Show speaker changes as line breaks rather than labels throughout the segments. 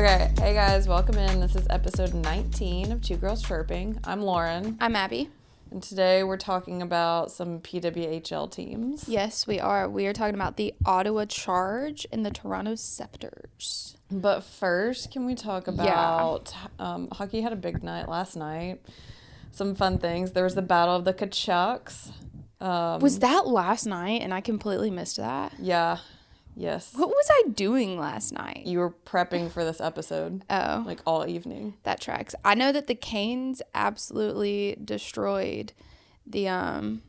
Okay, hey guys, welcome in. This is episode 19 of Two Girls Chirping. I'm Lauren.
I'm Abby.
And today we're talking about some PWHL teams.
Yes, we are. We are talking about the Ottawa Charge and the Toronto Sceptres.
But first, can we talk about hockey had a big night last night. Some fun things. There was the Battle of the Kachucks.
Was that last night and I completely missed that?
Yeah. Yes.
What was I doing last night?
You were prepping for this episode.
Oh.
Like all evening.
That tracks. I know that the Canes absolutely destroyed the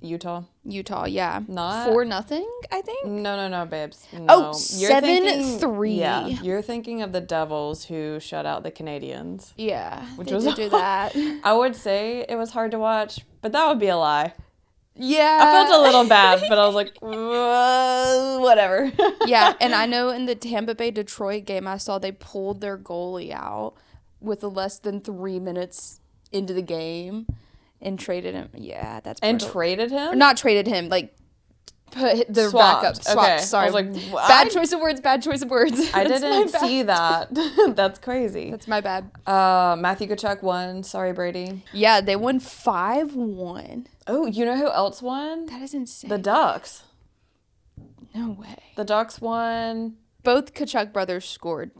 Utah,
yeah.
Not
4-0, I think.
No, babes. No.
Oh, 7-3.
Yeah, you're thinking of the Devils who shut out the Canadians.
Yeah,
which
they
was
did do that.
I would say it was hard to watch, but that would be a lie.
Yeah.
I felt a little bad, but I was like, whatever.
Yeah, and I know in the Tampa Bay Detroit game, I saw they pulled their goalie out with less than 3 minutes into the game and traded him. Yeah, that's
traded him?
Or not traded him, like put the backup. Swapped.
Okay.
Sorry.
I was like,
bad choice of words.
I didn't see that. That's crazy.
That's my bad.
Matthew Tkachuk won. Sorry, Brady.
Yeah, they won 5-1.
Oh, you know who else won?
That is insane.
The Ducks.
No way.
The Ducks won.
Both Tkachuk brothers scored.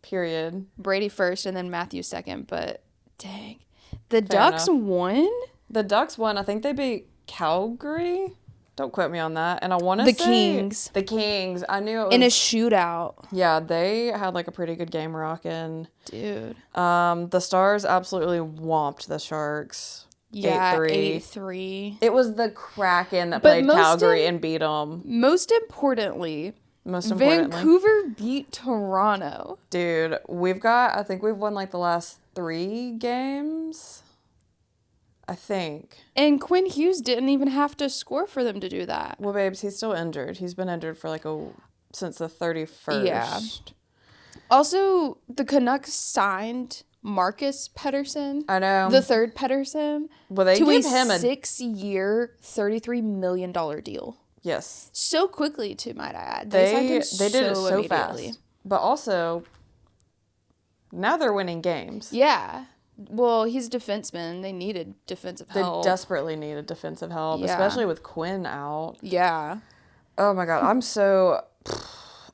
Period.
Brady first and then Matthew second, but dang. The Ducks won?
The Ducks won. I think they beat Calgary. Don't quote me on that. And I want to say...
Kings.
The Kings. I knew it was...
In a shootout.
Yeah, they had like a pretty good game rocking.
Dude.
The Stars absolutely whomped the Sharks.
Yeah,
8-3.
8-3.
It was the Kraken that played Calgary and beat them.
Most importantly, Vancouver beat Toronto.
Dude, I think we've won like the last 3 games. I think.
And Quinn Hughes didn't even have to score for them to do that.
Well, babes, he's still injured. He's been injured for since the 31st. Yeah.
Also, the Canucks signed Marcus Pettersson.
I know.
The third Pettersson.
Well, they gave him a
6-year, $33 million deal.
Yes.
So quickly, too, might I add.
They did it so fast. But also, now they're winning games.
Yeah. Well, he's a defenseman. They needed defensive help.
They desperately needed defensive help, especially with Quinn out.
Yeah.
Oh, my God.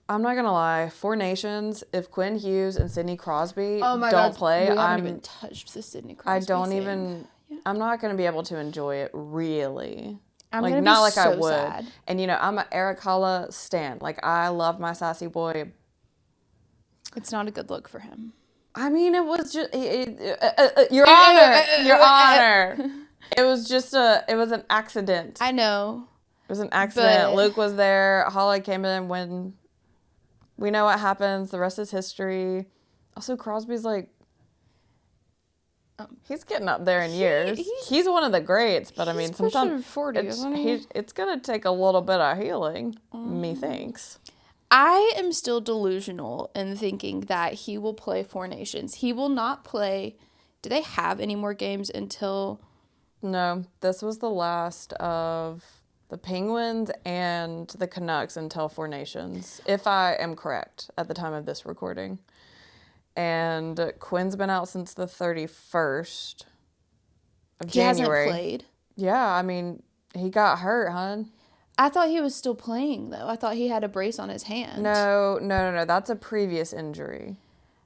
I'm not going to lie. 4 Nations, if Quinn Hughes and Sidney Crosby don't play,
we haven't even touched the Sidney Crosby thing.
I'm not going to be able to enjoy it, really.
I'm going to be so
I would.
sad.
And, I'm an Eric Holla stan. I love my sassy boy.
It's not a good look for him.
I mean, it was just... Your Honor! Your Honor! It was just it was an accident.
I know.
It was an accident. Luke was there. Holla came in when... We know what happens. The rest is history. Also, Crosby's he's getting up there in years. He's one of the greats, but I mean, sometimes
40, isn't he?
It's going to take a little bit of healing, methinks.
I am still delusional in thinking that he will play 4 Nations. He will not play. Do they have any more games until?
No, this was the last of the Penguins and the Canucks until 4 Nations, if I am correct at the time of this recording. And Quinn's been out since the 31st of January.
He hasn't played?
Yeah, I mean, he got hurt, hon.
I thought he was still playing, though. I thought he had a brace on his hand.
No. That's a previous injury.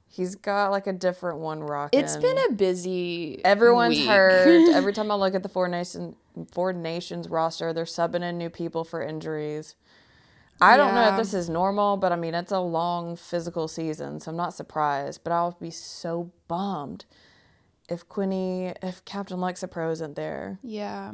He's got a different one rocking.
It's been a busy
Everyone's
week.
hurt. Every time I look at the Four Nations roster, they're subbing in new people for injuries. I don't know if this is normal, but I mean, it's a long physical season, so I'm not surprised. But I'll be so bummed if Captain Lexapro isn't there.
Yeah.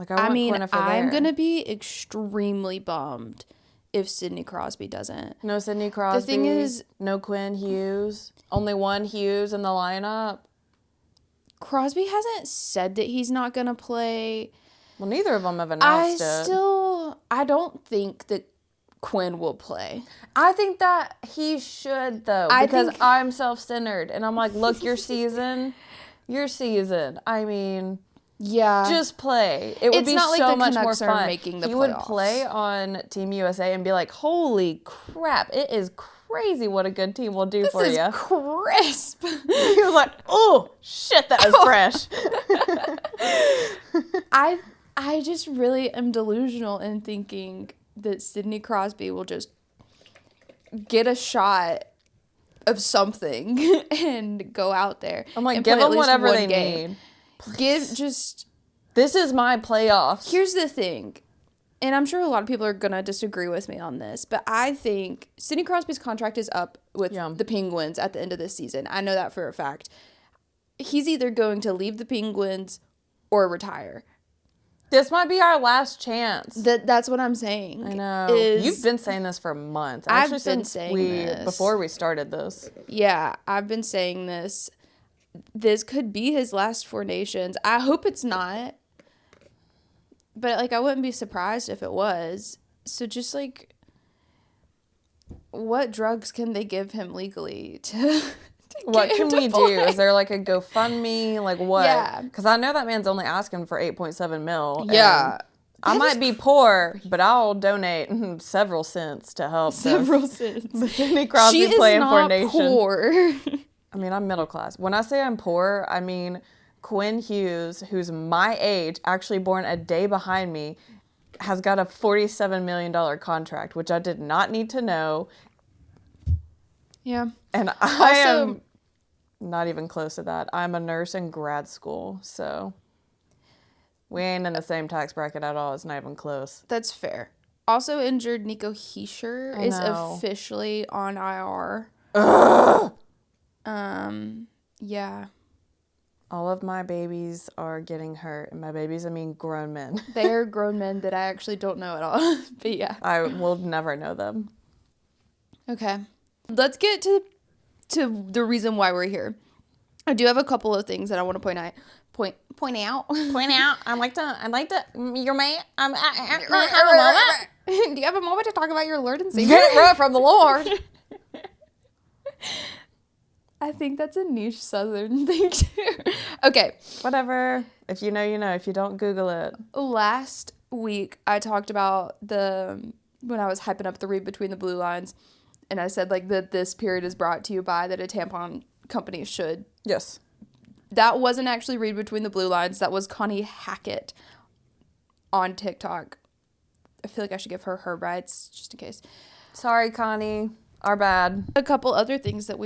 I mean,
I'm going to be extremely bummed if Sidney Crosby doesn't.
No Sidney Crosby.
The thing is,
no Quinn Hughes. Only one Hughes in the lineup.
Crosby hasn't said that he's not going to play.
Well, neither of them have announced it.
I don't think that Quinn will play.
I think that he should, though, because I'm self-centered. And I'm like, look, your season. I mean...
Yeah.
Just play. It would be so much more fun.
Making the
he
playoffs.
Would play on Team USA and be like, holy crap, it is crazy what a good team will do for
This
you.
is crisp.
He was like, oh, shit, that was fresh.
I just really am delusional in thinking that Sidney Crosby will just get a shot of something and go out there.
I'm like,
and
give
play at
them
least
whatever
one
they
game.
need.
Give just...
This is my playoffs.
Here's the thing, and I'm sure a lot of people are going to disagree with me on this, but I think Sidney Crosby's contract is up with the Penguins at the end of this season. I know that for a fact. He's either going to leave the Penguins or retire.
This might be our last chance.
That's what I'm saying.
I know. You've been saying this for months.
I've been saying this.
Before we started this.
Yeah, I've been saying this. This could be his last Four Nations. I hope it's not. But, like, I wouldn't be surprised if it was. So just, like, what drugs can they give him legally to
what can we do? Is there, like, a GoFundMe? Like, what?
Yeah.
Because I know that man's only asking for $8.7 million.
Yeah.
I might be poor, but I'll donate several cents to help.
Several cents.
The Sidney Crosby playing Four Nations.
Poor.
I mean, I'm middle class. When I say I'm poor, I mean Quinn Hughes, who's my age, actually born a day behind me, has got a $47 million contract, which I did not need to know.
Yeah.
And I am not even close to that. I'm a nurse in grad school, so we ain't in the same tax bracket at all. It's not even close.
That's fair. Also injured Nico Hischier is officially on IR.
Ugh!
Yeah.
All of my babies are getting hurt. And my babies, I mean grown men.
They are grown men that I actually don't know at all. But yeah.
I will never know them.
Okay. Let's get to the reason why we're here. I do have a couple of things that I want to point out. Point out.
I'd like to. Your mate.
Do you have a moment to talk about your Lord and Savior?
Get it right from the Lord.
I think that's a niche Southern thing too. Okay.
Whatever. If you know, you know. If you don't, Google it.
Last week, I talked about when I was hyping up the Read Between the Blue Lines, and I said, like, that this period is brought to you by that a tampon company should.
Yes.
That wasn't actually Read Between the Blue Lines. That was Connie Hackett on TikTok. I feel like I should give her rights just in case.
Sorry, Connie. Our bad.
A couple other things that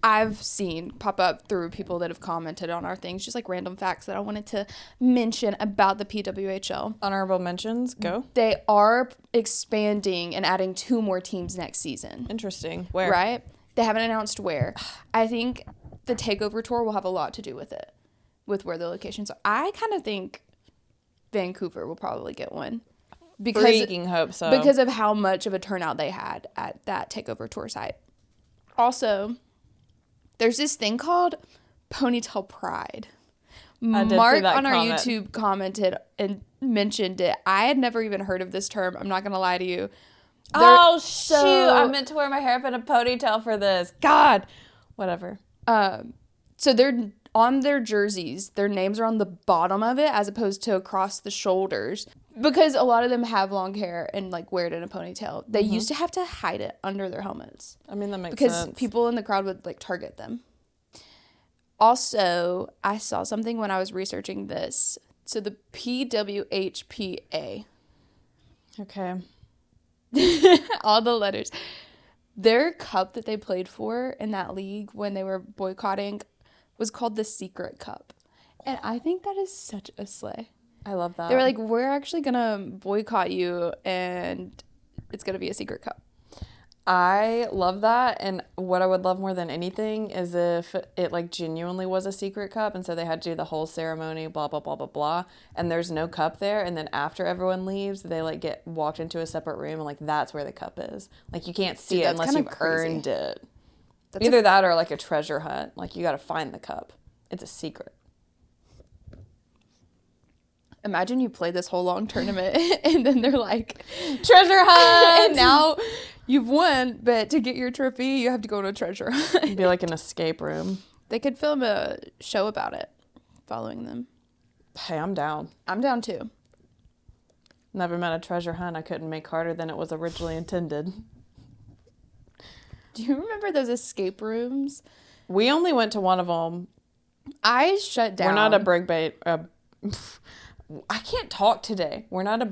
I've seen pop up through people that have commented on our things, just like random facts that I wanted to mention about the PWHL.
Honorable mentions, go.
They are expanding and adding 2 more teams next season.
Interesting. Where?
Right? They haven't announced where. I think the takeover tour will have a lot to do with it, with where the locations are. I kind of think Vancouver will probably get one.
Freaking hope so.
Because of how much of a turnout they had at that takeover tour site. Also, there's this thing called Ponytail Pride. Mark on our YouTube commented and mentioned it. I had never even heard of this term. I'm not going to lie to you.
Shoot. I meant to wear my hair up in a ponytail for this. God. Whatever.
So they're on their jerseys. Their names are on the bottom of it as opposed to across the shoulders. Because a lot of them have long hair and, like, wear it in a ponytail. They used to have to hide it under their helmets.
I mean, that makes sense.
Because people in the crowd would, like, target them. Also, I saw something when I was researching this. So the PWHPA.
Okay.
All the letters. Their cup that they played for in that league when they were boycotting was called the Secret Cup. And I think that is such a slay.
I love that.
They were like, we're actually going to boycott you, and it's going to be a secret cup.
I love that. And what I would love more than anything is if it, like, genuinely was a secret cup. And so they had to do the whole ceremony, blah, blah, blah, blah, blah. And there's no cup there. And then after everyone leaves, they, like, get walked into a separate room. And, like, that's where the cup is. Like, you can't see it unless you've earned it. Either that or, like, a treasure hunt. Like, you got to find the cup. It's a secret.
Imagine you play this whole long tournament and then they're like,
treasure hunt!
And now you've won, but to get your trophy, you have to go to a treasure hunt.
It'd be like an escape room.
They could film a show about it, following them.
Hey, I'm down.
I'm down too.
Never met a treasure hunt I couldn't make harder than it was originally intended.
Do you remember those escape rooms?
We only went to one of them.
I shut down.
We're not a big I can't talk today. We're not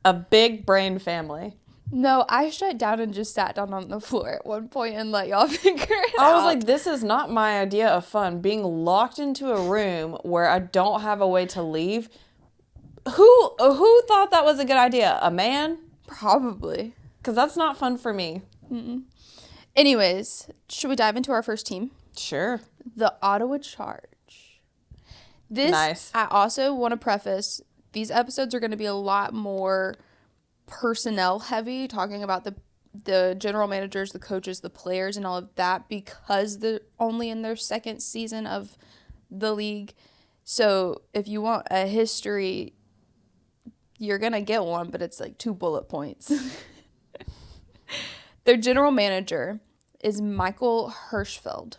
a big brain family.
No, I shut down and just sat down on the floor at one point and let y'all figure it out.
I was like, this is not my idea of fun. Being locked into a room where I don't have a way to leave. Who thought that was a good idea? A man?
Probably.
Because that's not fun for me.
Mm-mm. Anyways, should we dive into our first team?
Sure.
The Ottawa Charge.
Nice.
I also want to preface, these episodes are going to be a lot more personnel heavy, talking about the general managers, the coaches, the players, and all of that, because they're only in their second season of the league. So if you want a history, you're going to get one, but it's like 2 bullet points. Their general manager is Michael Hirschfeld.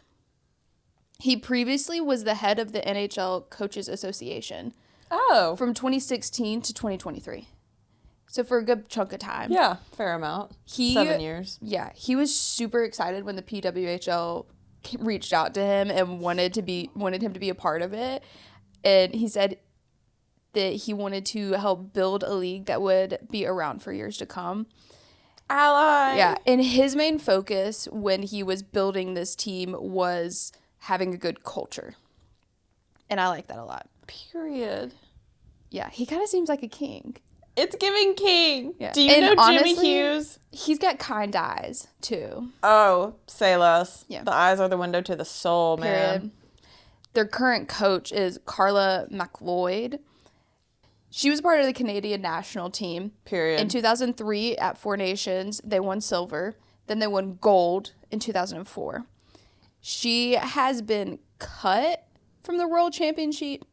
He previously was the head of the NHL Coaches Association.
Oh.
From 2016 to 2023. So for a good chunk of time.
Yeah, fair amount. 7 years.
Yeah, he was super excited when the PWHL reached out to him and wanted him to be a part of it. And he said that he wanted to help build a league that would be around for years to come.
Ally.
Yeah, and his main focus when he was building this team was having a good culture. And I like that a lot.
Period.
Yeah, he kind of seems like a king.
It's giving king.
Yeah.
Do you know honestly, Jimmy Hughes?
He's got kind eyes, too.
Oh, say less.
Yeah.
The eyes are the window to the soul,
Period.
man.
Their current coach is Carla McLeod. She was part of the Canadian national team.
Period.
In 2003 at Four Nations, they won silver. Then they won gold in 2004. She has been cut from the World Championship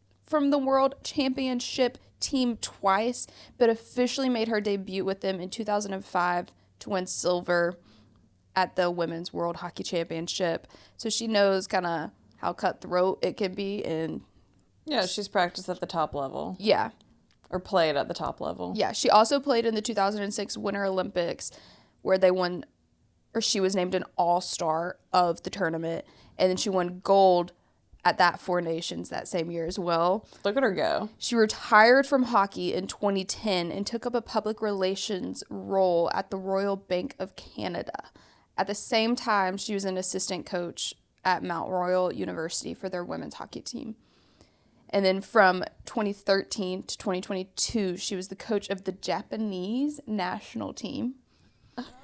team twice, but officially made her debut with them in 2005 to win silver at the Women's World Hockey Championship. So she knows kind of how cutthroat it can be. And
yeah, she's practiced at the top level.
Yeah.
Or played at the top level.
Yeah, she also played in the 2006 Winter Olympics where they won, or she was named an all-star of the tournament. And then she won gold at that Four Nations that same year as well.
Look at her go.
She retired from hockey in 2010 and took up a public relations role at the Royal Bank of Canada. At the same time, she was an assistant coach at Mount Royal University for their women's hockey team. And then from 2013 to 2022, she was the coach of the Japanese national team.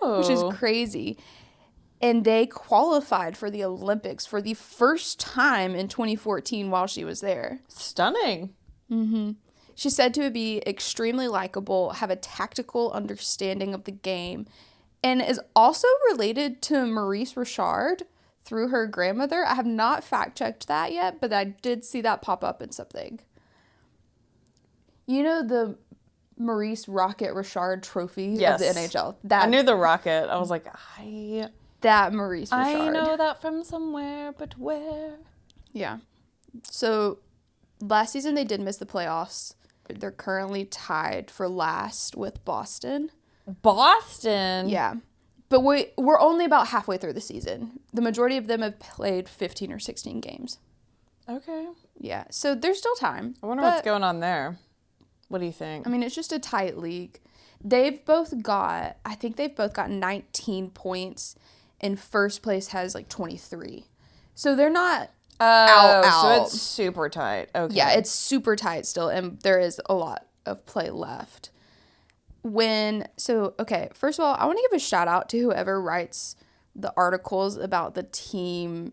Oh.
Which is crazy. And they qualified for the Olympics for the first time in 2014 while she was there.
Stunning.
Mm-hmm. She's said to be extremely likable, have a tactical understanding of the game, and is also related to Maurice Richard through her grandmother. I have not fact-checked that yet, but I did see that pop up in something. You know the Maurice Rocket Richard trophy of the NHL?
I knew the Rocket. I was like,
that Maurice Richard.
I know that from somewhere, but where?
Yeah. So last season they did miss the playoffs. They're currently tied for last with Boston.
Boston?
Yeah. But we're only about halfway through the season. The majority of them have played 15 or 16 games.
Okay.
Yeah. So there's still time.
I wonder what's going on there. What do you think?
I mean, it's just a tight league. I think they've both got 19 points, and first place has like 23. So they're not out.
So it's super tight. Okay.
Yeah, it's super tight still, and there is a lot of play left. First of all, I want to give a shout out to whoever writes the articles about the team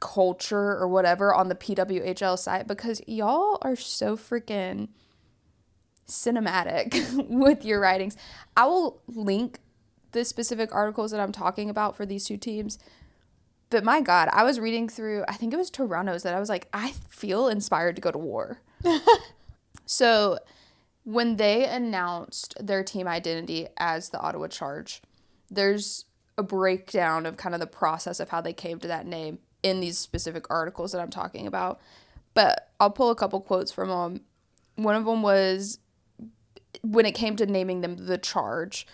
culture or whatever on the PWHL site, because y'all are so freaking cinematic with your writings. I will link the specific articles that I'm talking about for these two teams. But my God, I was reading through, I think it was Toronto's, that I was like, I feel inspired to go to war. So when they announced their team identity as the Ottawa Charge, there's a breakdown of kind of the process of how they came to that name in these specific articles that I'm talking about. But I'll pull a couple quotes from them. One of them was, when it came to naming them the Charge,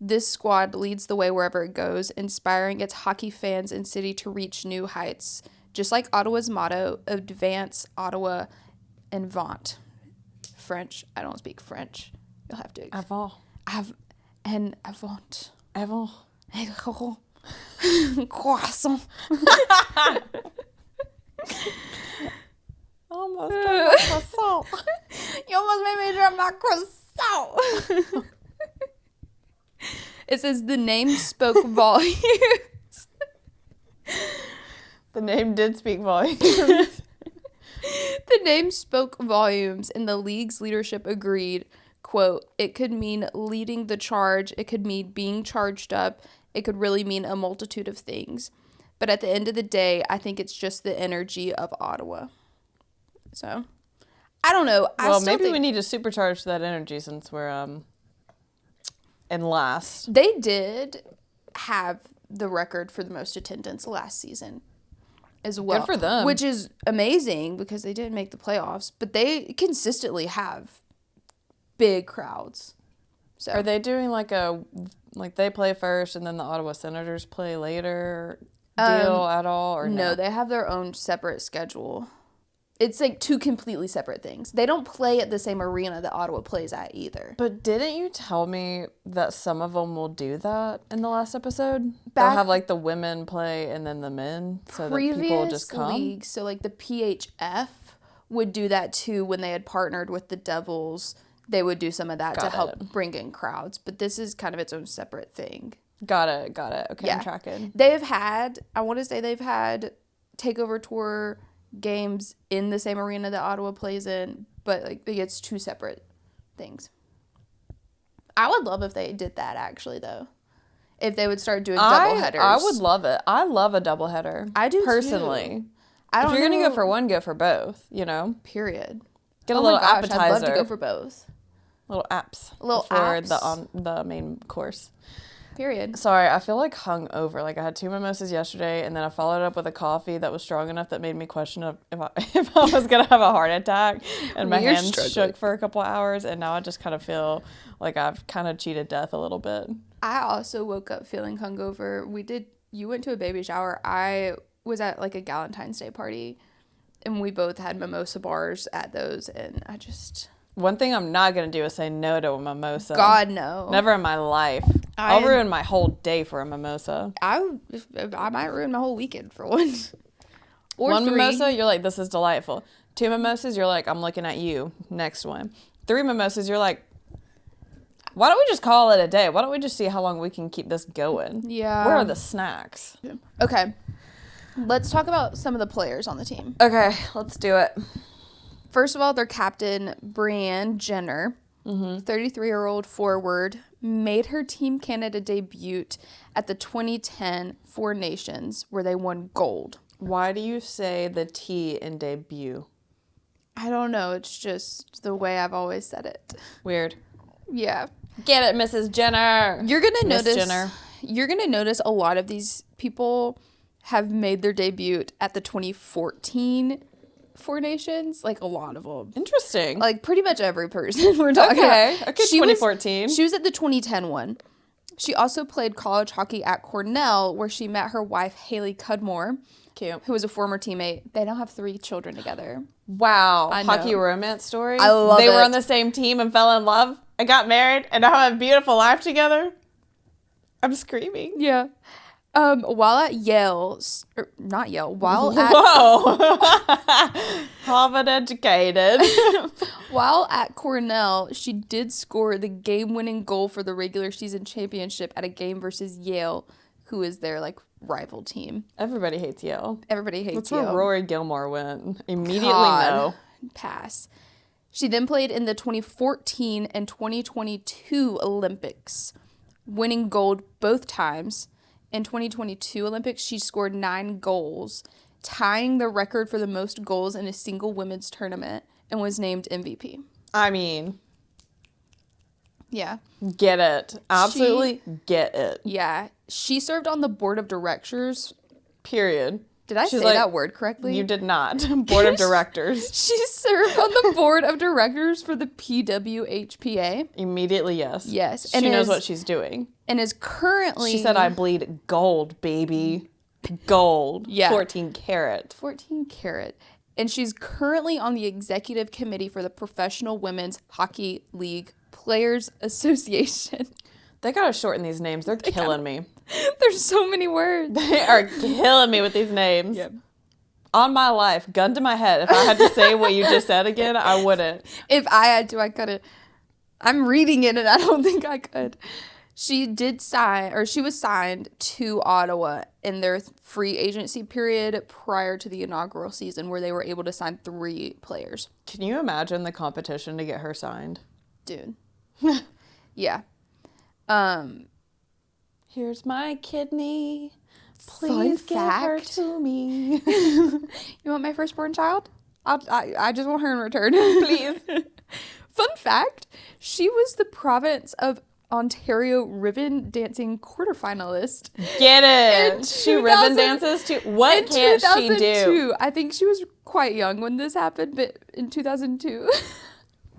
This squad leads the way wherever it goes, inspiring its hockey fans and city to reach new heights. Just like Ottawa's motto, advance, Ottawa, and vaunt. French. I don't speak French. You'll have to.
Avant.
And avant.
Avant.
Croissant.
Almost dropped my croissant.
You almost made me drop my croissant. It says the name spoke volumes.
The name did speak volumes.
The name spoke volumes, and the league's leadership agreed, quote, it could mean leading the charge, it could mean being charged up, it could really mean a multitude of things. But at the end of the day, I think it's just the energy of Ottawa. So, I don't know.
Well, maybe we need to supercharge that energy since we're in last.
They did have the record for the most attendance last season as well.
Good for them.
Which is amazing because they didn't make the playoffs, but they consistently have big crowds. So
are they doing like they play first and then the Ottawa Senators play later deal at all? Or
no, they have their own separate schedule. It's like two completely separate things. They don't play at the same arena that Ottawa plays at either.
But didn't you tell me that some of them will do that in the last episode? They'll have like the women play and then the men so that people will just come?
Leagues, so like the PHF would do that too when they had partnered with the Devils. They would do some of that to help bring in crowds. But this is kind of its own separate thing.
Got it. Okay, yeah. I'm tracking.
They have had, I want to say they've had Takeover Tour games in the same arena that Ottawa plays in, but like it's two separate things. I would love if they did that actually though. If they would start doing double headers.
I would love it. I love a double header.
I do
personally.
Too.
If you're gonna go for one, go for both, you know?
Period.
Get a little appetizer. I'd
love to go for both.
Little apps. For the main course.
Period.
Sorry, I feel like hungover. Like I had 2 mimosas yesterday, and then I followed it up with a coffee that was strong enough that made me question if I was gonna have a heart attack. And my hands shook for a couple hours, and now I just kind of feel like I've kind of cheated death a little bit.
I also woke up feeling hungover. You went to a baby shower. I was at like a Galentine's Day party, and we both had mimosa bars at those, and I just.
One thing I'm not going to do is say no to a mimosa.
God, no.
Never in my life. I'll ruin my whole day for a mimosa.
I might ruin my whole weekend for one. Or
one
3.
mimosa, you're like, this is delightful. 2 mimosas, you're like, I'm looking at you. Next one. 3 mimosas, you're like, why don't we just call it a day? Why don't we just see how long we can keep this going?
Yeah.
Where are the snacks?
Okay. Let's talk about some of the players on the team.
Okay, let's do it.
First of all, their captain, Brianne Jenner, 33-year-old forward, made her Team Canada debut at the 2010 Four Nations, where they won gold.
Why do you say the T in debut?
I don't know. It's just the way I've always said it.
Weird.
Yeah.
Get it, Mrs. Jenner.
You're gonna notice a lot of these people have made their debut at the 2014 Four Nations, like a lot of them.
Interesting.
Like pretty much every person we're talking about.
Okay, 2014.
She was at the 2010 one. She also played college hockey at Cornell, where she met her wife, Haley Cudmore.
Cute.
Who was a former teammate. They now have 3 children together.
Wow. Hockey romance story.
I love it.
They were on the same team and fell in love and got married and now have a beautiful life together. I'm screaming.
Yeah. While at Yale, not Yale, while at...
Whoa. Harvard educated.
While at Cornell, she did score the game-winning goal for the regular season championship at a game versus Yale, who is their, like, rival team.
Everybody hates Yale.
Everybody hates
That's
Yale.
That's where Rory Gilmore went. Immediately no.
Pass. She then played in the 2014 and 2022 Olympics, winning gold both times. In 2022 Olympics, she scored 9 goals, tying the record for the most goals in a single women's tournament, and was named MVP.
I mean...
Yeah.
Get it. Absolutely get it.
Yeah. She served on the board of directors.
Period.
Did I say that word correctly?
You did not. Board of directors.
She served on the board of directors for the PWHPA.
Immediately, yes.
Yes.
She knows what she's doing.
And is currently...
She said, I bleed gold, baby. Gold.
Yeah.
14 karat.
14 karat. And she's currently on the executive committee for the Professional Women's Hockey League Players Association.
They gotta shorten these names. They're killing me.
There's so many words.
They are killing me with these names.
Yep.
On my life, gun to my head. If I had to say what you just said again, I wouldn't.
If I had to, I couldn't. I'm reading it and I don't think I could. She was signed to Ottawa in their free agency period prior to the inaugural season where they were able to sign 3 players.
Can you imagine the competition to get her signed?
Dude. Yeah.
Here's my kidney. Please give her to me.
You want my firstborn child? I just want her in return.
Please.
Fun fact, she was the province of Ontario ribbon dancing quarterfinalist.
Get it. She ribbon dances too. What can't she do?
I think she was quite young when this happened, but in 2002.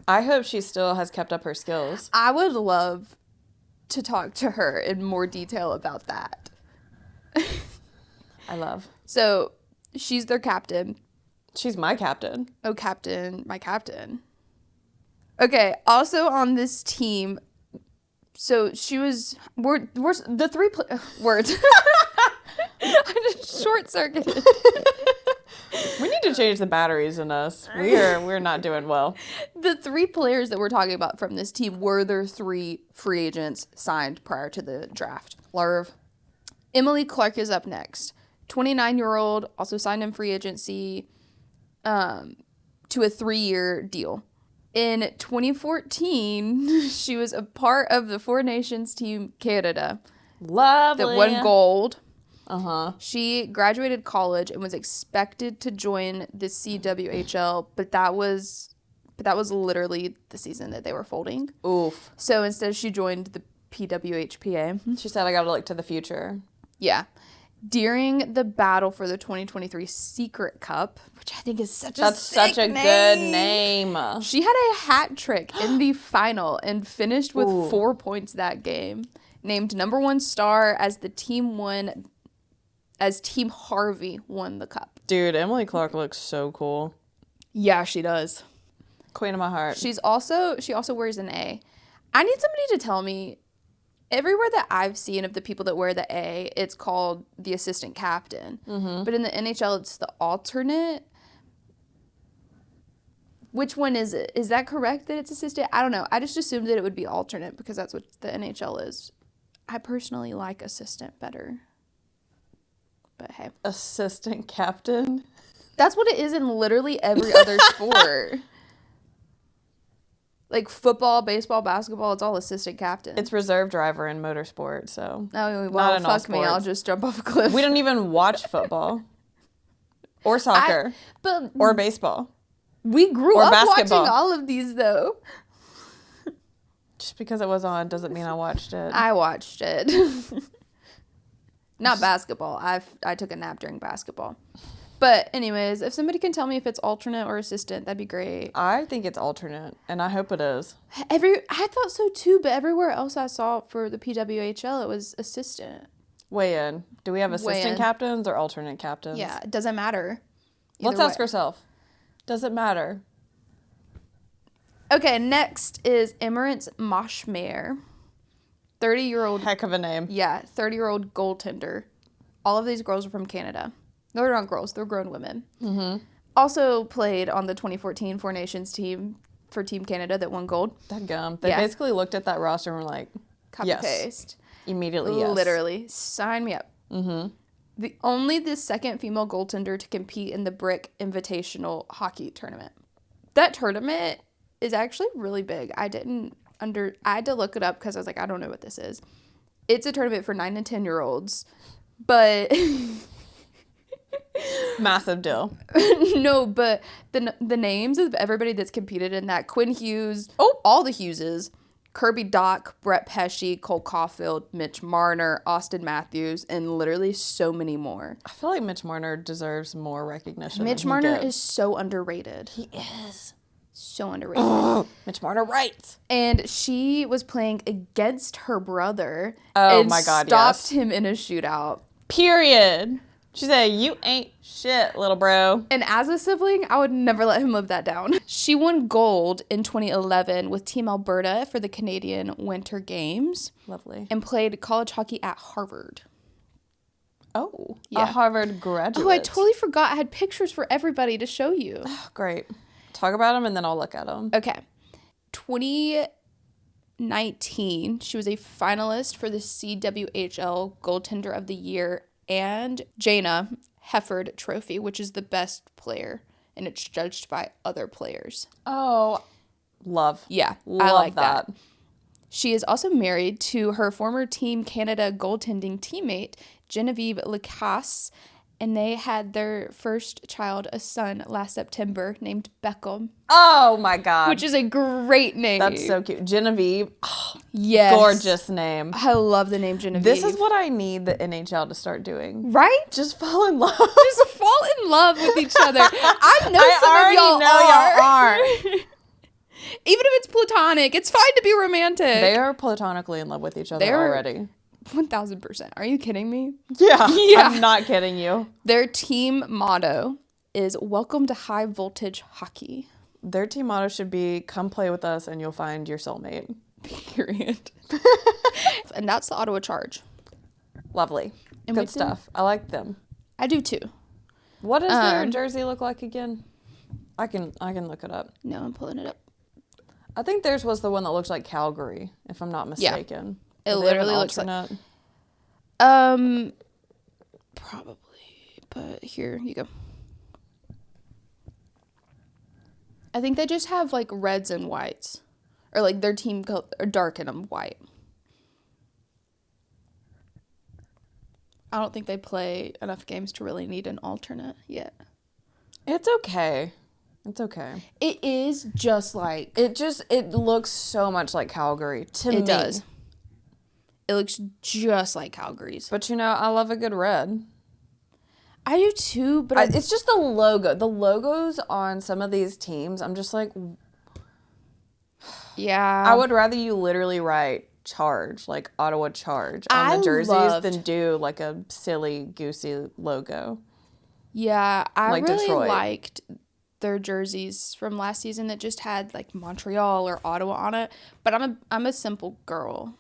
I hope she still has kept up her skills.
I would love to talk to her in more detail about that.
I love.
So, she's their captain.
She's my captain.
Oh, captain. My captain. Okay, also on this team, so she was... Words. I just short-circuited.
We need to change the batteries in us. We're not doing well.
The 3 players that we're talking about from this team were their 3 free agents signed prior to the draft. Larv. Emily Clark is up next. 29-year-old, also signed in free agency to a 3-year deal. In 2014, she was a part of the Four Nations Team Canada.
Lovely.
That won gold.
Uh-huh.
She graduated college and was expected to join the CWHL, but that was literally the season that they were folding.
Oof.
So instead she joined the PWHPA.
She said, I gotta look to the future.
Yeah. During the battle for the 2023 Secret Cup, which I think is such a good
name.
She had a hat trick in the final and finished with 4 points that game. Named number 1 star as Team Harvey won the cup.
Dude, Emily Clark looks so cool.
Yeah, she does.
Queen of my heart.
She also wears an A. I need somebody to tell me, everywhere that I've seen of the people that wear the A, it's called the assistant captain. Mm-hmm. But in the NHL, it's the alternate. Which one is it? Is that correct that it's assistant? I don't know. I just assumed that it would be alternate because that's what the NHL is. I personally like assistant better. But hey.
Assistant captain?
That's what it is in literally every other sport. Like football, baseball, basketball, it's all assistant captain.
It's reserve driver in motorsport, so.
Oh, well, fuck me. I'll just jump off a cliff.
We don't even watch football. Or soccer. Or baseball.
We grew up basketball. Watching all of these, though.
Just because it was on doesn't mean I watched it.
I watched it. Not basketball. I took a nap during basketball. But anyways, if somebody can tell me if it's alternate or assistant, that'd be great.
I think it's alternate, and I hope it is.
I thought so too, but everywhere else I saw for the PWHL, it was assistant.
Weigh in. Do we have assistant captains or alternate captains?
Yeah, it doesn't matter.
Let's ask ourselves. Does it matter?
Okay, next is Emirates Moshmere. 30-year-old.
Heck of a name.
Yeah, 30-year-old goaltender. All of these girls are from Canada. No, they're not girls. They're grown women. Mm-hmm. Also played on the 2014 Four Nations team for Team Canada that won gold.
Dadgum. They basically looked at that roster and were like,
copy paste.
Immediately, yes.
Literally. Sign me up. Mm-hmm. The second female goaltender to compete in the Brick Invitational Hockey Tournament. That tournament is actually really big. I had to look it up because I was like, I don't know what this is. It's a tournament for 9 and 10-year-olds, but...
Massive deal.
No, but the names of everybody that's competed in that, Quinn Hughes, all the Hugheses, Kirby Doc, Brett Pesci, Cole Caulfield, Mitch Marner, Austin Matthews, and literally so many more.
I feel like Mitch Marner deserves more recognition.
Mitch Marner is so underrated.
He is.
So underrated.
Mitch Marner writes.
And she was playing against her brother.
Oh my God,
stopped him in a shootout.
Period. She said, you ain't shit, little bro.
And as a sibling, I would never let him live that down. She won gold in 2011 with Team Alberta for the Canadian Winter Games.
Lovely.
And played college hockey at Harvard.
Oh, yeah. A Harvard graduate.
Oh, I totally forgot. I had pictures for everybody to show you.
Oh, great. Talk about them and then I'll look at them.
Okay. 2019, she was a finalist for the PWHL Goaltender of the Year and Jana Hefford Trophy, which is the best player, and it's judged by other players.
Oh, love.
Yeah,
love
I like that. She is also married to her former Team Canada goaltending teammate, Genevieve Lacasse, and they had their first child, a son, last September named Beckham.
Oh my God.
Which is a great name.
That's so cute. Genevieve. Oh,
yes.
Gorgeous name.
I love the name Genevieve.
This is what I need the NHL to start doing.
Right?
Just fall in love.
Just fall in love with each other. I know some of y'all are. Even if it's platonic, it's fine to be romantic.
They are platonically in love with each other already.
1000%. Are you kidding me?
Yeah. I'm not kidding you.
Their team motto is welcome to high voltage hockey.
Their team motto should be come play with us and you'll find your soulmate.
Period. And that's the Ottawa Charge.
Lovely. And good stuff. I like them.
I do too.
What does their jersey look like again? I can look it up.
No, I'm pulling it up.
I think theirs was the one that looks like Calgary, if I'm not mistaken.
Yeah. It literally looks like probably, but here you go. I think they just have like reds and whites, or like their team color are dark and white. I don't think they play enough games to really need an alternate yet.
It's okay. It's okay.
It is just like
it looks so much like Calgary to me.
It does. It looks just like Calgary's.
But, I love a good red.
I do too, but
it's just the logo. The logos on some of these teams, I'm just like...
Yeah.
I would rather you literally write Charge, like Ottawa Charge, on the jerseys than do, like, a silly, goosey logo.
Yeah, I
like
really
Detroit.
liked their jerseys from last season that just had, like, Montreal or Ottawa on it. But I'm a simple girl.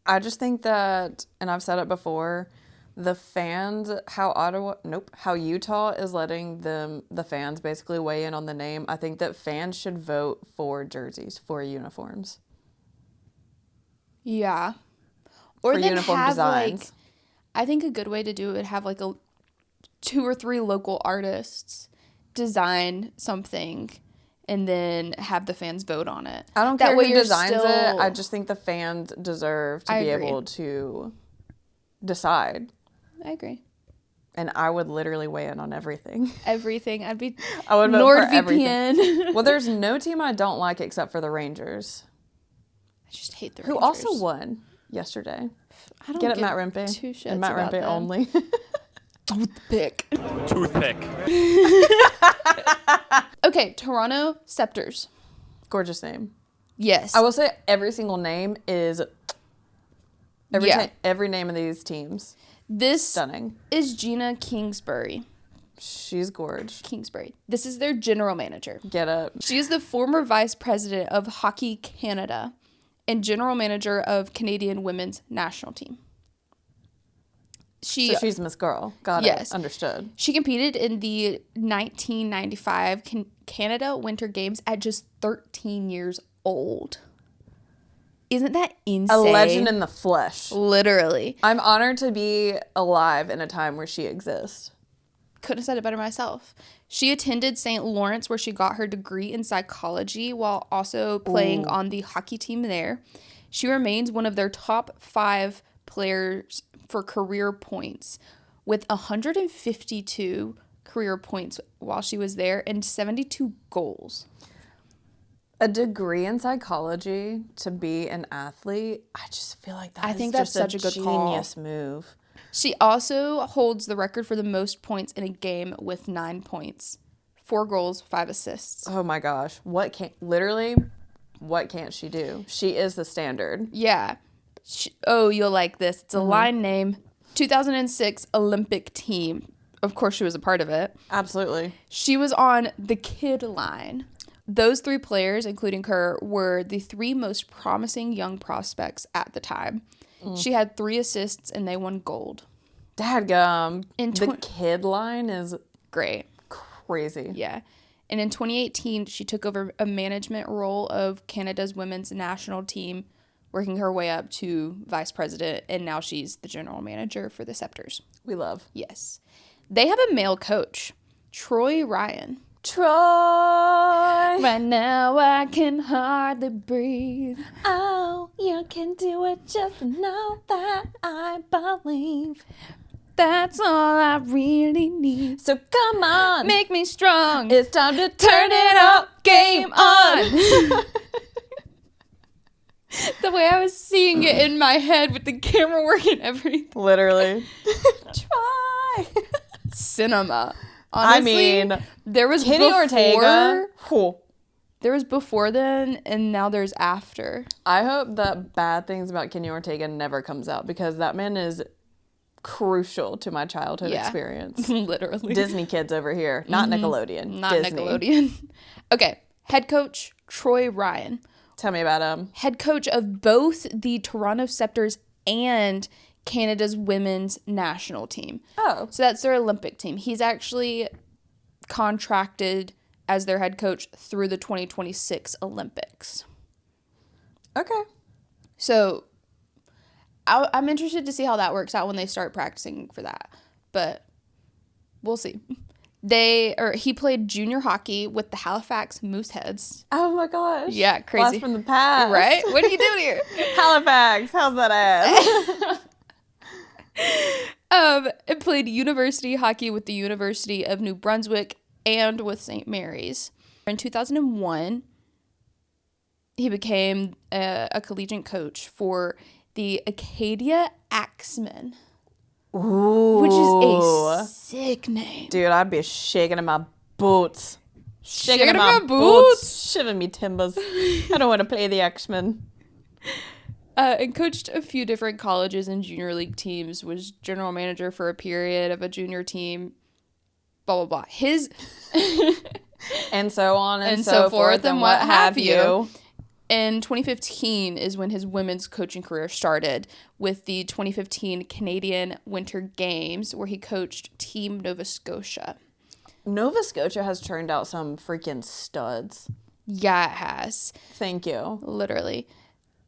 I just think that, and I've said it before, the fans, how Utah is letting the fans basically weigh in on the name. I think that fans should vote for jerseys, for uniforms.
Yeah. Or
for
then
uniform
have,
designs.
like, I think a good way to do it would have, like, 2 or 3 local artists design something and then have the fans vote on it.
I don't care who designs it. I just think the fans deserve to be able to decide.
I agree.
And I would literally weigh in on everything.
Everything. I
would vote for everything. Well, there's no team I don't like except for the Rangers.
I just hate the Rangers.
Who also won yesterday.
I don't
get it, Matt Rempe.
Two shits
and Matt
about
Rempe
them.
only.
Toothpick. Okay, Toronto Sceptres.
Gorgeous name.
Yes.
I will say every single name is every name of these teams.
This
stunning.
Is Gina Kingsbury.
She's gorgeous.
Kingsbury. This is their general manager.
Get it.
She is the former vice president of Hockey Canada and general manager of Canadian women's national team.
So she's Miss Girl. Got it. Understood.
She competed in the 1995 Canada Winter Games at just 13 years old. Isn't that insane?
A legend in the flesh.
Literally.
I'm honored to be alive in a time where she exists.
Couldn't have said it better myself. She attended St. Lawrence where she got her degree in psychology while also playing on the hockey team there. She remains one of their top 5 players for career points with 152 career points while she was there and 72 goals.
A degree in psychology to be an athlete, I just feel like
I think that's such a good
genius move.
She also holds the record for the most points in a game with 9 points. 4 goals, 5 assists.
Oh my gosh. What can't she do? She is the standard.
Yeah. You'll like this. It's a line name. 2006 Olympic team. Of course, she was a part of it.
Absolutely.
She was on the kid line. Those 3 players, including her, were the 3 most promising young prospects at the time. She had 3 assists, and they won gold.
Dadgum. The kid line is
great.
Crazy.
Yeah. And in 2018, she took over a management role of Canada's women's national team, working her way up to vice president, and now she's the general manager for the Sceptres.
We love.
Yes. They have a male coach, Troy Ryan.
Troy!
Right now I can hardly breathe.
Oh, you can do it, just know that I believe.
That's all I really need.
So come on.
Make me strong.
It's time to
turn it up. Game on. The way I was seeing it in my head with the camera work and everything.
Literally.
Try. Cinema. Honestly, there was
Kenny Ortega.
There was before then, and now there's after.
I hope that bad things about Kenny Ortega never comes out, because that man is crucial to my childhood experience.
Literally.
Disney kids over here. Not Nickelodeon.
Not
Disney.
Nickelodeon. Okay. Head coach, Troy Ryan.
Tell me about him.
Head coach of both the Toronto Sceptres and Canada's women's national team.
Oh.
So that's their Olympic team. He's actually contracted as their head coach through the 2026 Olympics.
Okay.
So I'm interested to see how that works out when they start practicing for that. But we'll see. He played junior hockey with the Halifax Mooseheads.
Oh my gosh.
Yeah, crazy.
Blast from the past.
Right? What are you doing here?
Halifax. How's that ass?
It played university hockey with the University of New Brunswick and with St. Mary's. In 2001, he became a collegiate coach for the Acadia Axemen.
Ooh.
Which is a sick name.
Dude, I'd be shaking in my boots.
Shaking in my boots?
Shivering me timbers. I don't want to play the X-Men.
And coached a few different colleges and junior league teams, was general manager for a period of a junior team, blah, blah, blah.
And so on and so forth and what have you.
In 2015 is when his women's coaching career started with the 2015 Canadian Winter Games, where he coached Team Nova Scotia.
Nova Scotia has turned out some freaking studs.
Yeah, it has.
Thank you.
Literally.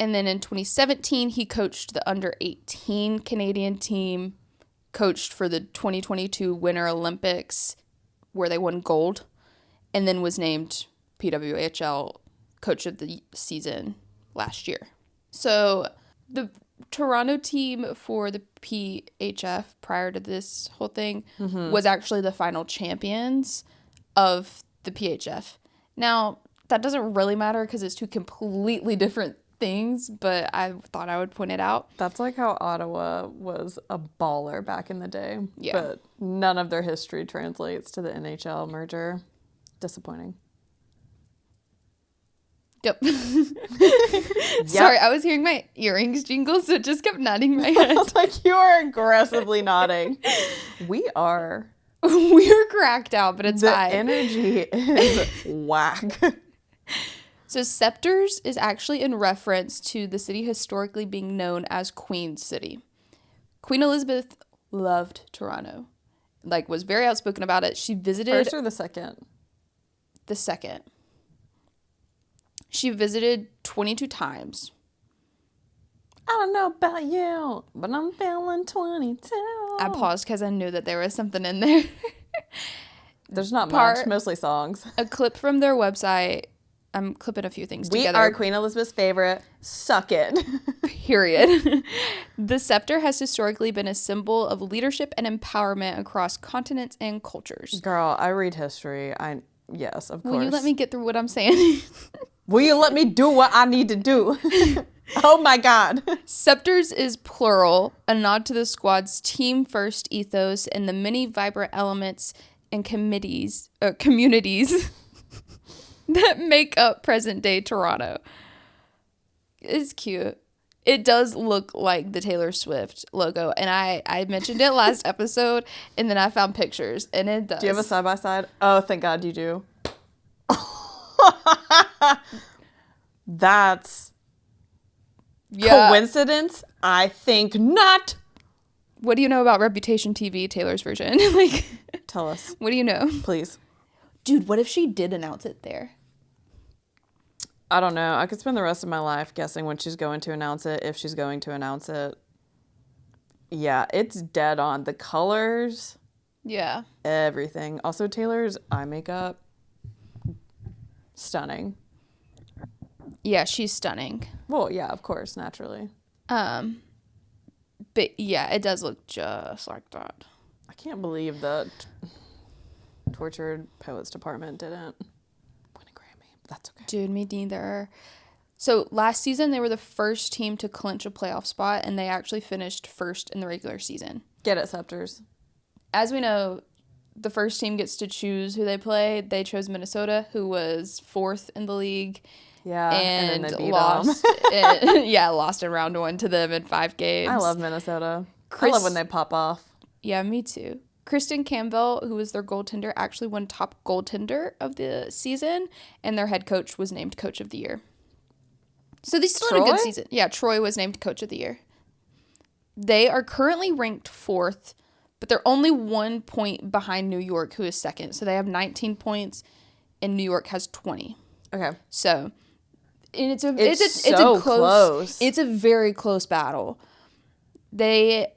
And then in 2017, he coached the under-18 Canadian team, coached for the 2022 Winter Olympics, where they won gold, and then was named PWHL Coach of the Season last year. So the Toronto team for the PHF prior to this whole thing was actually the final champions of the PHF. Now, that doesn't really matter because it's two completely different things, but I thought I would point it out.
That's like how Ottawa was a baller back in the day.
Yeah.
But none of their history translates to the NHL merger. Disappointing.
Yep. Sorry, I was hearing my earrings jingle, so it just kept nodding my head.
I was like, you are aggressively nodding. We are
cracked out, but it's fine.
The energy is whack.
So Sceptres is actually in reference to the city historically being known as Queen City. Queen Elizabeth loved Toronto. Was very outspoken about it. She visited...
First or the second?
The second. She visited 22 times.
I don't know about you, but I'm feeling 22.
I paused because I knew that there was something in there.
There's not much, mostly songs.
A clip from their website. I'm clipping a few things together.
We are Queen Elizabeth's favorite. Suck it.
Period. The scepter has historically been a symbol of leadership and empowerment across continents and cultures.
Girl, I read history. Yes, of course.
Will you let me get through what I'm saying?
Will you let me do what I need to do? Oh my God.
Sceptres is plural, a nod to the squad's team-first ethos and the many vibrant elements and communities that make up present-day Toronto. It's cute. It does look like the Taylor Swift logo, and I mentioned it last episode, and then I found pictures, and it does.
Do you have a side-by-side? Oh, thank God you do. That's... coincidence? I think not.
What do you know about Reputation TV, Taylor's version?
Tell us.
What do you know?
Please.
Dude, what if she did announce it there?
I don't know. I could spend the rest of my life guessing when she's going to announce it, if she's going to announce it. Yeah, it's dead on. The colors.
Yeah.
Everything. Also, Taylor's eye makeup. Stunning.
Yeah, she's stunning.
Well, yeah, of course, naturally.
But yeah, it does look just like that.
I can't believe the Tortured Poets Department didn't win a Grammy. That's okay.
Dude, me neither. So last season, they were the first team to clinch a playoff spot, and they actually finished first in the regular season.
Get it, Sceptres.
As we know, the first team gets to choose who they play. They chose Minnesota, who was fourth in the league.
Yeah,
and
then they beat
lost. Lost in round 1 to them in 5 games.
I love Minnesota. I love when they pop off.
Yeah, me too. Kristen Campbell, who was their goaltender, actually won top goaltender of the season, and their head coach was named coach of the year. So they still had a good season. Yeah, Troy was named coach of the year. They are currently ranked 4th, but they're only 1 point behind New York, who is 2nd. So they have 19 points, and New York has 20.
Okay.
So... and it's a close. It's a very close battle. I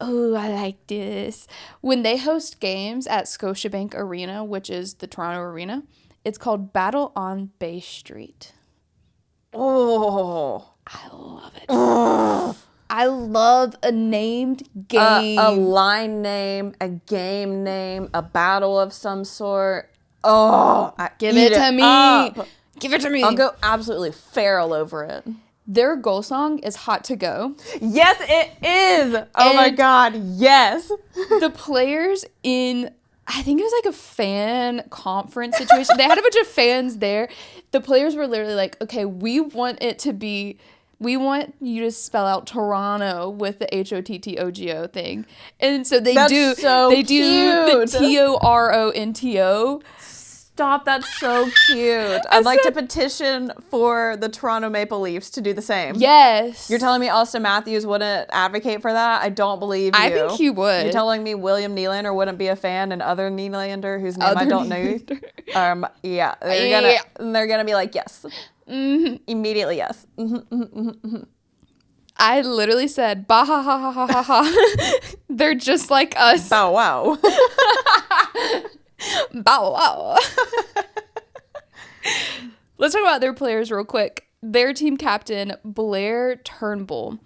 like this. When they host games at Scotiabank Arena, which is the Toronto Arena, it's called Battle on Bay Street.
Oh,
I love it. I love a named game.
A line name, a game name, a battle of some sort. Oh,
give it to me.
Up.
Give it to me.
I'll go absolutely feral over it.
Their goal song is Hot to Go.
Yes, it is. Oh my God, yes.
The players I think it was like a fan conference situation. They had a bunch of fans there. The players were literally like, okay, we want you to spell out Toronto with the HOTTOGO thing. And so they do the TORONTO.
Stop, that's so cute. I'd like to petition for the Toronto Maple Leafs to do the same.
Yes.
You're telling me Austin Matthews wouldn't advocate for that? I don't believe you.
I think he would.
You're telling me William Nylander wouldn't be a fan and other Nylander whose name I don't know. Yeah, they're gonna be like, yes. Mm-hmm. Immediately, yes. Mm-hmm, mm-hmm, mm-hmm.
I literally said, bah ha ha ha ha ha. They're just like us.
Bow wow.
Bow wow. Let's talk about their players real quick. Their team captain, Blair Turnbull.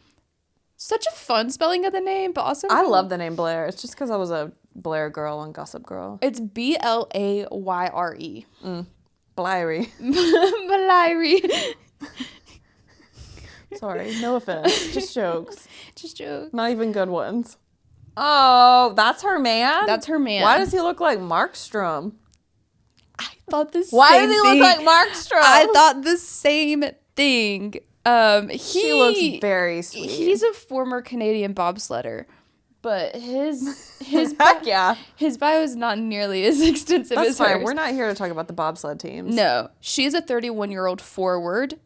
Such a fun spelling of the name, but also...
I love the name Blair. It's just because I was a Blair girl on Gossip Girl.
It's Blayre.
Blairy.
Blairy.
Sorry, no offense. Just jokes.
Just jokes.
Not even good ones. Oh, that's her man?
That's her man.
Why does he look like Markstrom?
I thought the same thing.
Why does he look like Markstrom?
I thought the same thing.
He looks very sweet.
He's a former Canadian bobsledder, but his
heck yeah.
His bio is not nearly as extensive as hers.
We're not here to talk about the bobsled teams.
No. She's a 31-year-old forward.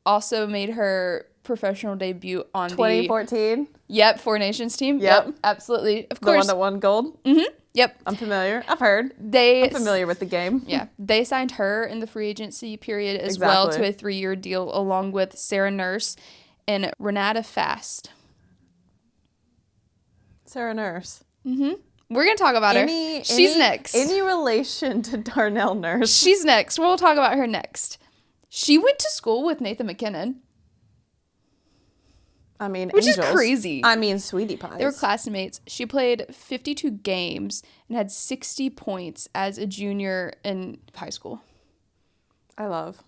Also made her professional debut on
2014?
Yep, Four Nations team.
Yep,
absolutely. Of course.
The one that won gold?
Mm-hmm. Yep.
I'm familiar. I've heard. I'm familiar with the game.
Yeah. They signed her in the free agency period as well to a 3-year deal along with Sarah Nurse and Renata Fast.
Sarah Nurse.
Mm-hmm. We're going to talk about her. She's next.
Any relation to Darnell Nurse?
She's next. We'll talk about her next. She went to school with Nathan McKinnon.
I mean,
which angels. Is crazy.
I mean, sweetie pies.
They were classmates. She played 52 games and had 60 points as a junior in high school.
I love.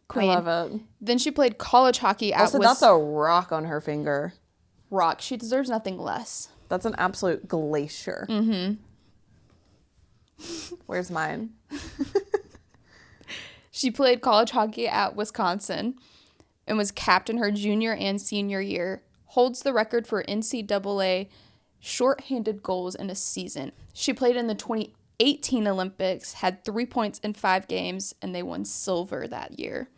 Queen.
I love it.
Then she played college hockey at
that's a rock on her finger.
Rock. She deserves nothing less.
That's an absolute glacier.
Mm-hmm.
Where's mine?
She played college hockey at Wisconsin and was capped in her junior and senior year. Holds the record for NCAA shorthanded goals in a season. She played in the 2018 Olympics, had 3 points in 5 games, and they won silver that year.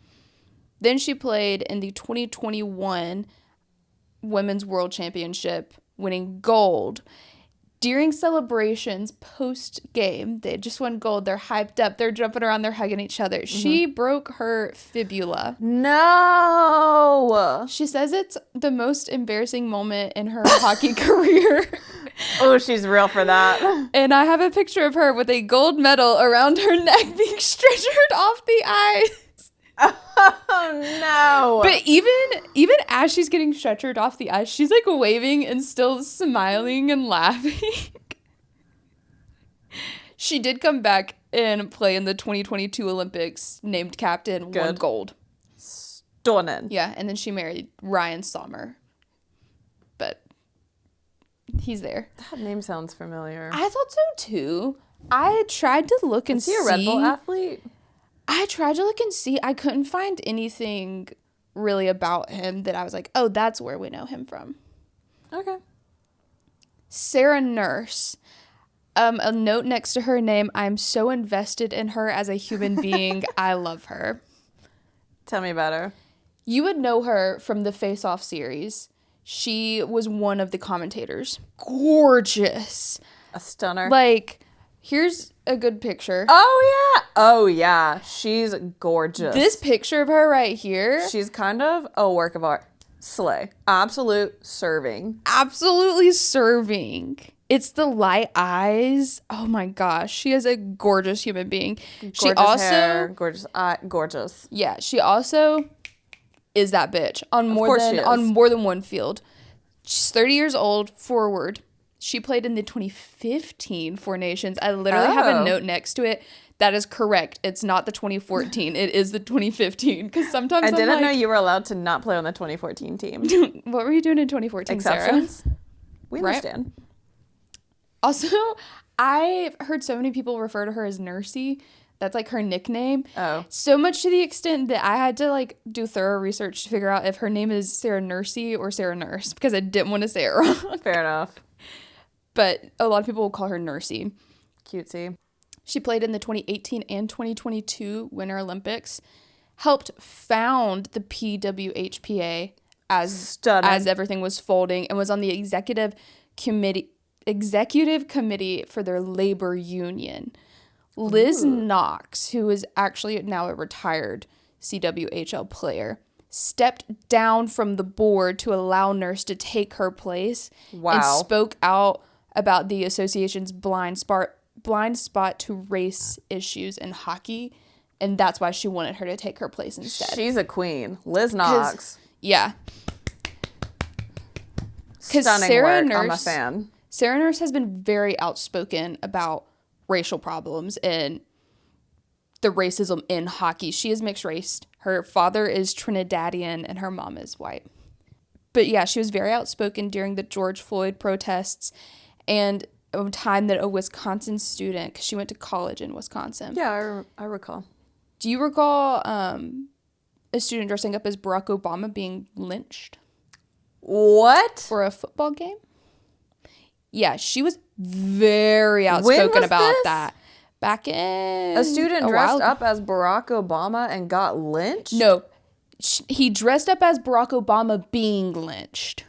Then she played in the 2021 Women's World Championship, winning gold. During celebrations post-game, they just won gold. They're hyped up. They're jumping around. They're hugging each other. Mm-hmm. She broke her fibula.
No!
She says it's the most embarrassing moment in her hockey career.
Oh, she's real for that.
And I have a picture of her with a gold medal around her neck being stretchered off the ice.
Oh, no.
But even as she's getting stretchered off the ice, she's like waving and still smiling and laughing. She did come back and play in the 2022 Olympics, named captain, won gold.
Stunning.
Yeah, and then she married Ryan Sommer. But he's there.
That name sounds familiar.
I thought so too. I tried to look and see.
Is he a Red Bull athlete?
I tried to look and see. I couldn't find anything really about him that I was like, oh, that's where we know him from.
Okay.
Sarah Nurse. A note next to her name, I'm so invested in her as a human being. I love her.
Tell me about her.
You would know her from the Face Off series. She was one of the commentators. Gorgeous.
A stunner.
Like, here's a good picture.
Oh, yeah. She's gorgeous.
This picture of her right here.
She's kind of a work of art. Slay. Absolute serving.
Absolutely serving. It's the light eyes. Oh my gosh. She is a gorgeous human being.
Gorgeous hair, gorgeous eye, gorgeous.
Yeah, she also is that bitch on more than one field. She's 30 years old, forward. She played in the 2015 Four Nations. I literally have a note next to it. That is correct. It's not the 2014. It is the 2015. Because sometimes
I didn't know you were allowed to not play on the 2014 team.
What were you doing in 2014,
Exceptions?
Sarah?
We understand.
Also, I've heard so many people refer to her as Nursey. That's like her nickname.
Oh.
So much to the extent that I had to like do thorough research to figure out if her name is Sarah Nursey or Sarah Nurse because I didn't want to say it wrong.
Fair enough.
But a lot of people will call her Nursey.
Cutesy.
She played in the 2018 and 2022 Winter Olympics. Helped found the PWHPA as everything was folding and was on the executive committee for their labor union. Liz Knox, who is actually now a retired PWHL player, stepped down from the board to allow Nurse to take her place. Wow. And spoke out about the association's blind spot to race issues in hockey, and that's why she wanted her to take her place instead.
She's a queen. Liz Knox.
Yeah.
Stunning work. I'm a fan.
Sarah Nurse has been very outspoken about racial problems and the racism in hockey. She is mixed race. Her father is Trinidadian and her mom is white. But yeah, she was very outspoken during the George Floyd protests and a time that a Wisconsin student, because she went to college in Wisconsin.
Yeah, I recall.
Do you recall a student dressing up as Barack Obama being lynched?
What?
For a football game? Yeah, she was very outspoken about that. Back in
a student dressed up as Barack Obama and got lynched?
No, he dressed up as Barack Obama being lynched.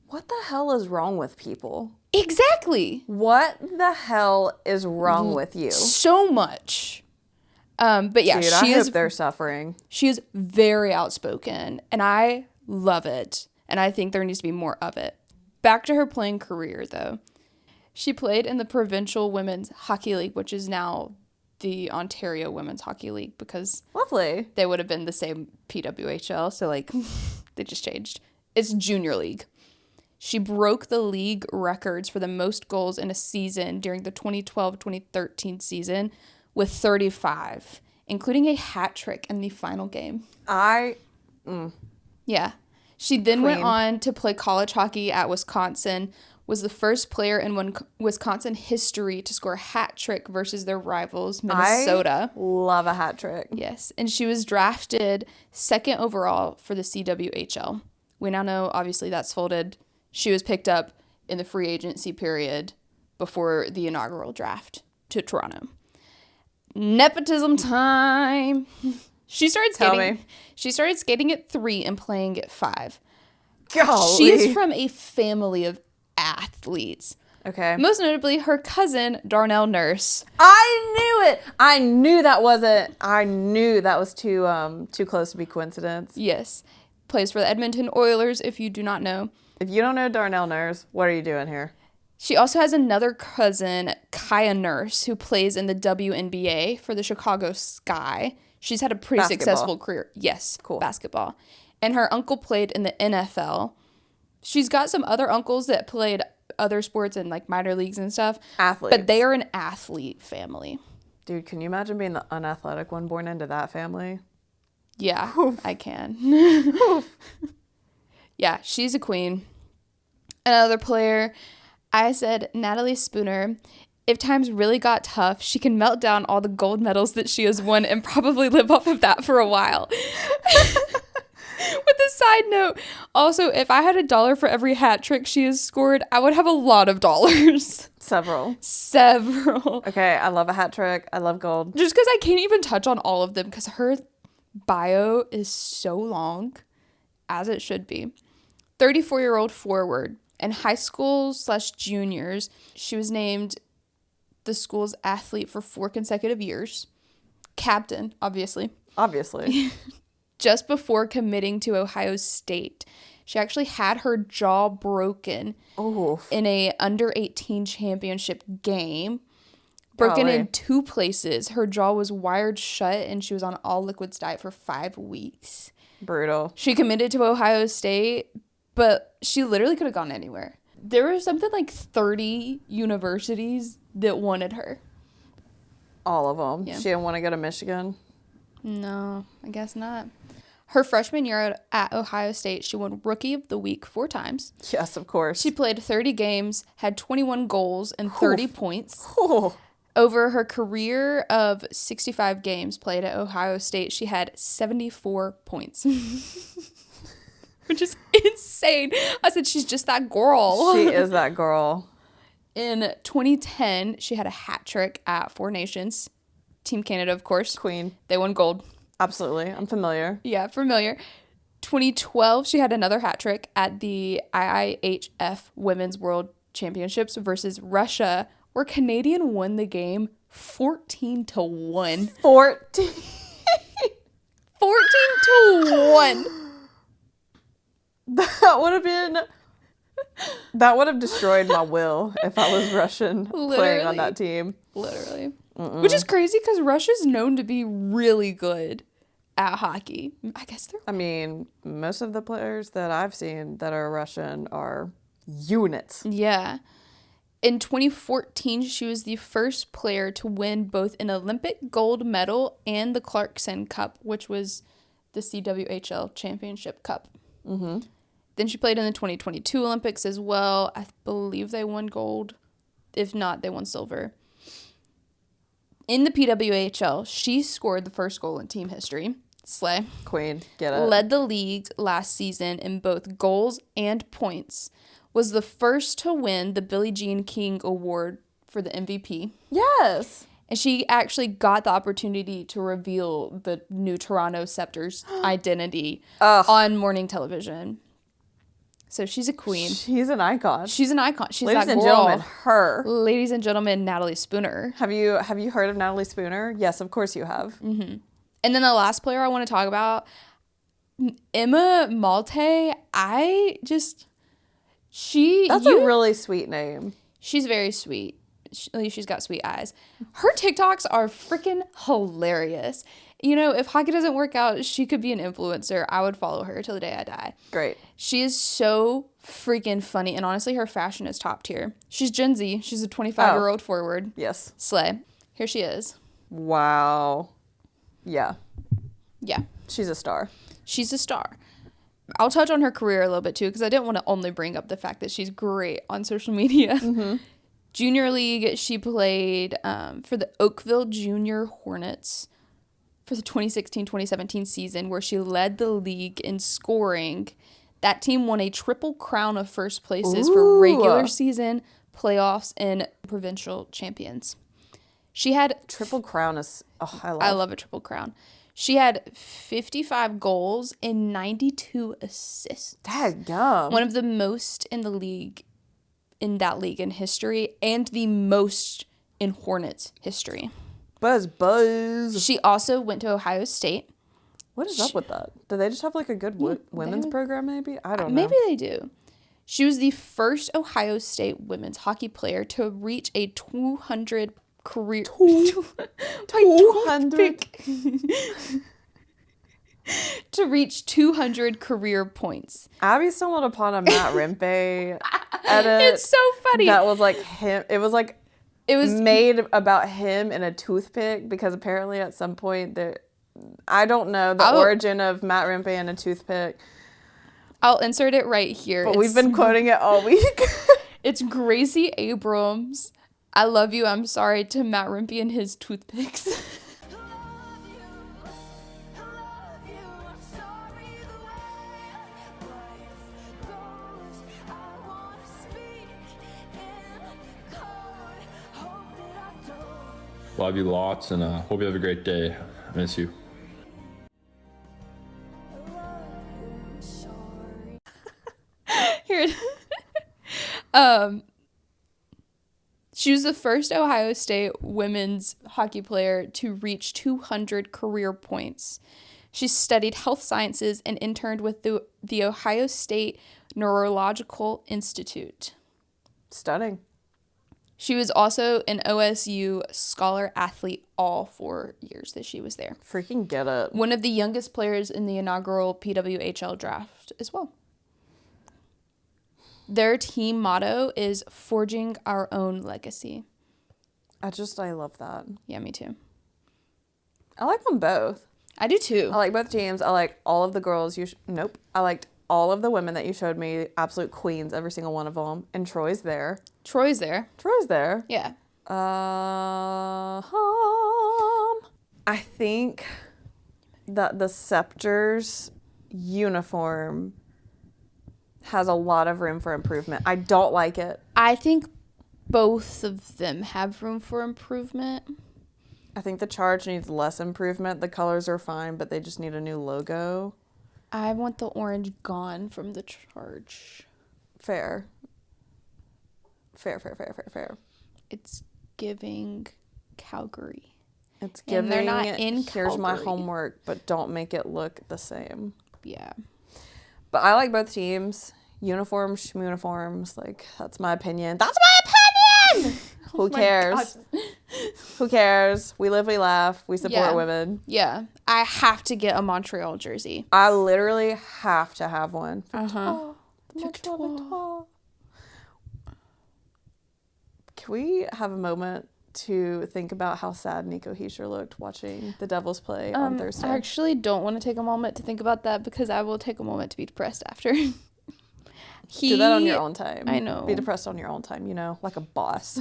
What the hell is wrong with people?
Exactly.
What the hell is wrong with you?
So much. But yeah,
dude, I hope they're suffering.
She is very outspoken, and I love it. And I think there needs to be more of it. Back to her playing career, though. She played in the Provincial Women's Hockey League, which is now the Ontario Women's Hockey League, because
lovely.
They would have been the same PWHL, so like they just changed. It's Junior League. She broke the league records for the most goals in a season during the 2012-2013 season with 35. including a hat trick in the final game. Yeah. She then went on to play college hockey at Wisconsin, was the first player in Wisconsin history to score a hat trick versus their rivals, Minnesota.
I love a hat trick.
Yes. And she was drafted 2nd overall for the CWHL. We now know, obviously, that's folded. She was picked up in the free agency period before the inaugural draft to Toronto. Nepotism time. She started skating at 3 and playing at 5.
Golly.
She is from a family of athletes.
Okay.
Most notably, her cousin, Darnell Nurse.
I knew it. I knew that was too close to be coincidence.
Yes. Plays for the Edmonton Oilers, if you do not know.
If you don't know Darnell Nurse, what are you doing here?
She also has another cousin, Kaya Nurse, who plays in the WNBA for the Chicago Sky. She's had a pretty successful career. Yes,
cool.
Basketball. And her uncle played in the NFL. She's got some other uncles that played other sports in like minor leagues and stuff.
Athletes.
But they are an athlete family.
Dude, can you imagine being the unathletic one born into that family?
Yeah, Oof. I can. Yeah, she's a queen. Another player, I said Natalie Spooner. If times really got tough, she can melt down all the gold medals that she has won and probably live off of that for a while. With a side note, also, if I had $1 for every hat trick she has scored, I would have a lot of dollars.
Several.
Okay,
I love a hat trick. I love gold.
Just because I can't even touch on all of them because her bio is so long, as it should be. 34-year-old forward. In high school/juniors, she was named the school's athlete for 4 consecutive years. Captain, obviously. Just before committing to Ohio State. She actually had her jaw broken in a under-18 championship game. Broken in 2 places. Her jaw was wired shut and she was on all liquids diet for 5 weeks.
Brutal.
She committed to Ohio State, but she literally could have gone anywhere. There were something like 30 universities that wanted her.
All of them.
Yeah.
She didn't want to go to Michigan?
No, I guess not. Her freshman year at Ohio State, she won Rookie of the Week 4 times.
Yes, of course.
She played 30 games, had 21 goals and 30 points.
Oof.
Over her career of 65 games played at Ohio State, she had 74 points. Which is insane. I said, she's just that girl.
She is that girl.
In 2010, she had a hat trick at 4 Nations. Team Canada, of course.
Queen.
They won gold.
Absolutely. I'm familiar.
Yeah, familiar. 2012, she had another hat trick at the IIHF Women's World Championships versus Russia, where Canadian won the game 14-1.
14
to 1.
That would have destroyed my will if I was Russian playing on that team.
Literally. Mm-mm. Which is crazy because Russia's known to be really good at hockey. I guess they're...
I mean, most of the players that I've seen that are Russian are units.
Yeah. In 2014, she was the first player to win both an Olympic gold medal and the Clarkson Cup, which was the CWHL Championship Cup.
Mm-hmm.
Then she played in the 2022 Olympics as well. I believe they won gold. If not, they won silver. In the PWHL, she scored the first goal in team history. Slay.
Queen. Get it.
Led the league last season in both goals and points. Was the first to win the Billie Jean King Award for the MVP.
Yes.
And she actually got the opportunity to reveal the new Toronto Sceptres identity on morning television. So she's a queen.
She's an icon.
She's an icon. She's
Ladies
that
and
girl.
gentlemen, her.
Ladies and gentlemen, Natalie Spooner.
Have you heard of Natalie Spooner? Yes, of course you have.
Mm-hmm. And then the last player I want to talk about, Emma Malte. That's a really sweet name. She's very sweet. At least she's got sweet eyes. Her TikToks are freaking hilarious. You know, if hockey doesn't work out, she could be an influencer. I would follow her till the day I die.
Great.
She is so freaking funny. And honestly, her fashion is top tier. She's Gen Z. She's a 25-year-old forward.
Yes.
Slay. Here she is.
Wow. Yeah.
Yeah.
She's a star.
She's a star. I'll touch on her career a little bit, too, because I didn't want to only bring up the fact that she's great on social media.
Mm-hmm.
Junior League, she played for the Oakville Junior Hornets for the 2016-2017 season, where she led the league in scoring. That team won a triple crown of first places for regular season, playoffs, and provincial champions. She had...
Triple crown is... Oh,
I love a triple crown. She had 55 goals and 92 assists.
Daggum.
One of the most in the league, in that league in history, and the most in Hornets history.
Buzz.
She also went to Ohio State.
What is up with that? Do they just have like a good women's program maybe? I don't know.
Maybe they do. She was the first Ohio State women's hockey player to reach a 200 career... 200? To reach 200 career points.
Abby stumbled upon a Matt Rempe edit.
It's so funny.
That was like him. It was made about him and a toothpick, because apparently at some point there... I don't know the origin of Matt Rempe and a toothpick.
I'll insert it right here.
But we've been quoting it all week.
It's Gracie Abrams. I love you, I'm sorry, to Matt Rempe and his toothpicks.
Love you lots, and hope you have a great day. I miss you.
Here it She was the first Ohio State women's hockey player to reach 200 career points. She studied health sciences and interned with the Ohio State Neurological Institute.
Stunning.
She was also an OSU Scholar Athlete all 4 years that she was there.
Freaking get it.
One of the youngest players in the inaugural PWHL draft as well. Their team motto is "Forging Our Own Legacy."
I love that.
Yeah, me too.
I like them both.
I do too.
I like both teams. I like all of the girls Nope. I liked all of the women that you showed me. Absolute queens, every single one of them. And Troy's there.
Yeah.
I think that the Sceptres uniform has a lot of room for improvement. I don't like it.
I think both of them have room for improvement.
I think the Charge needs less improvement. The colors are fine, but they just need a new logo.
I want the orange gone from the Charge.
Fair.
It's giving Calgary.
It's giving,
and they're not in
here's
Calgary.
my homework, but don't make it look the same.
Yeah.
But I like both teams. Uniforms, schmuniforms. Like, that's my opinion. Who cares? Who cares? We live, we laugh. We support women.
Yeah. I have to get a Montreal jersey.
I literally have to have one.
Uh-huh.
Can we have a moment to think about how sad Nico Heischer looked watching the Devils play on Thursday?
I actually don't want to take a moment to think about that, because I will take a moment to be depressed after.
Do that on your own time.
I know.
Be depressed on your own time, like a boss.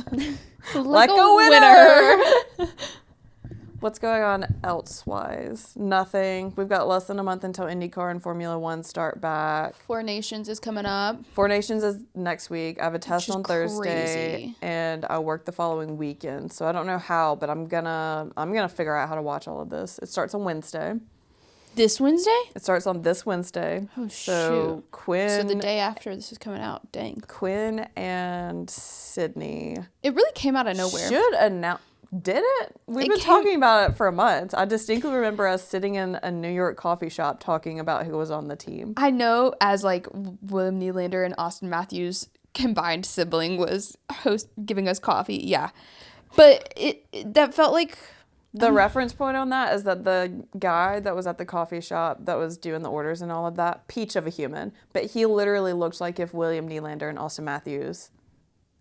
like a winner.
What's going on elsewise? Nothing. We've got less than a month until IndyCar and Formula One start back.
Four Nations is coming up.
Four Nations is next week. I have a test on Thursday,
crazy.
and I work the following weekend. So I don't know how, but I'm gonna figure out how to watch all of this. It starts on Wednesday.
This Wednesday?
It starts on this Wednesday.
Oh,
so
shoot.
Quinn.
So the day after this is coming out. Dang.
Quinn and Sydney.
It really came out of nowhere.
Should announce. Did it? We've been talking about it for a month. I distinctly remember us sitting in a New York coffee shop talking about who was on the team.
I know, as like William Nylander and Austin Matthews' combined sibling was giving us coffee. Yeah. But that felt like...
The reference point on that is that the guy that was at the coffee shop that was doing the orders and all of that, peach of a human, but he literally looked like if William Nylander and Austin Matthews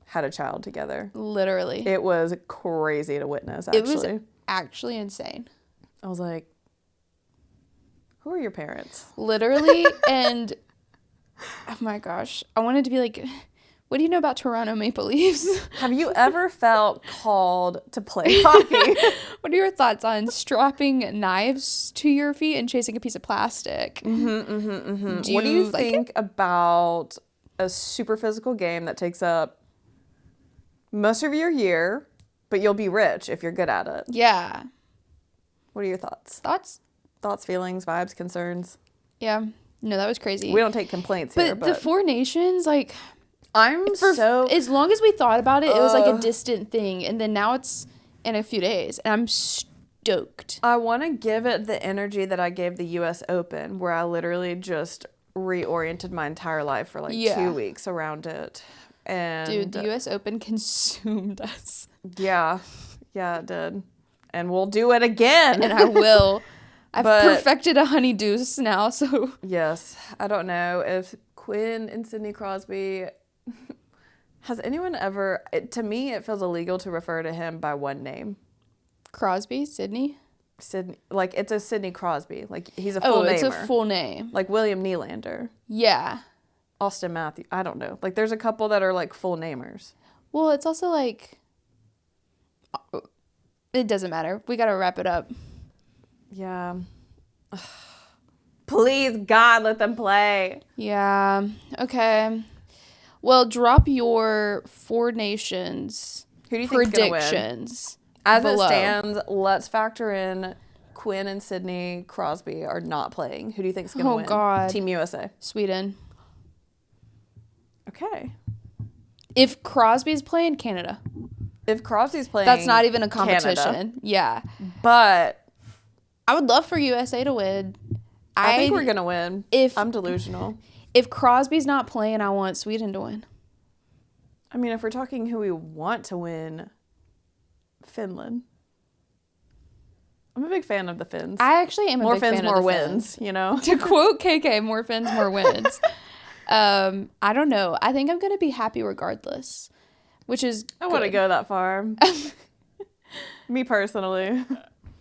had a child together.
Literally.
It was crazy to witness, actually.
It was actually insane.
I was like, Who are your parents?
Literally, and oh my gosh, I wanted to be like, what do you know about Toronto Maple Leafs?
Have you ever felt called to play hockey?
What are your thoughts on strapping knives to your feet and chasing a piece of plastic?
What do you think about a super physical game that takes up most of your year, but you'll be rich if you're good at it?
Yeah.
What are your thoughts?
Thoughts,
feelings, vibes, concerns?
Yeah. No, that was crazy.
We don't take complaints here, but
the Four Nations, like...
as
long as we thought about it, it was like a distant thing, and then now it's in a few days, and I'm stoked.
I want to give it the energy that I gave the U.S. Open, where I literally just reoriented my entire life for 2 weeks around it. And
dude, the U.S. Open consumed us.
Yeah, it did, and we'll do it again.
And I will. I've perfected a honeydew now, so
yes, I don't know if Quinn and Sidney Crosby. Has anyone ever... to me, it feels illegal to refer to him by one name.
Crosby? Sydney?
Sydney, like, it's a Sidney Crosby. Like, he's a full namer.
Oh, it's a full name.
Like William Nylander.
Yeah.
Austin Matthews. I don't know. Like, there's a couple that are, like, full namers.
Well, it's also, like... It doesn't matter. We gotta wrap it up.
Yeah. Please, God, let them play.
Yeah. Okay. Well, drop your Four Nations
Who do you think's gonna win?
predictions.
As
below.
it stands, let's factor in Quinn and Sidney Crosby are not playing. Who do you think's gonna win?
Oh God.
Team USA.
Sweden.
Okay.
If Crosby's playing, Canada.
If Crosby's playing,
That's not even a competition.
Canada.
Yeah.
But
I would love for USA to win.
I think we're gonna win. I'm delusional.
If Crosby's not playing, I want Sweden to win.
I mean, if we're talking who we want to win, Finland. I'm a big fan of the Finns.
I actually am a big fan of the Finns.
More fins, more wins, you know?
To quote KK, more Finns, more wins. I don't know. I think I'm going to be happy regardless, which is
I wouldn't go that far. Me personally.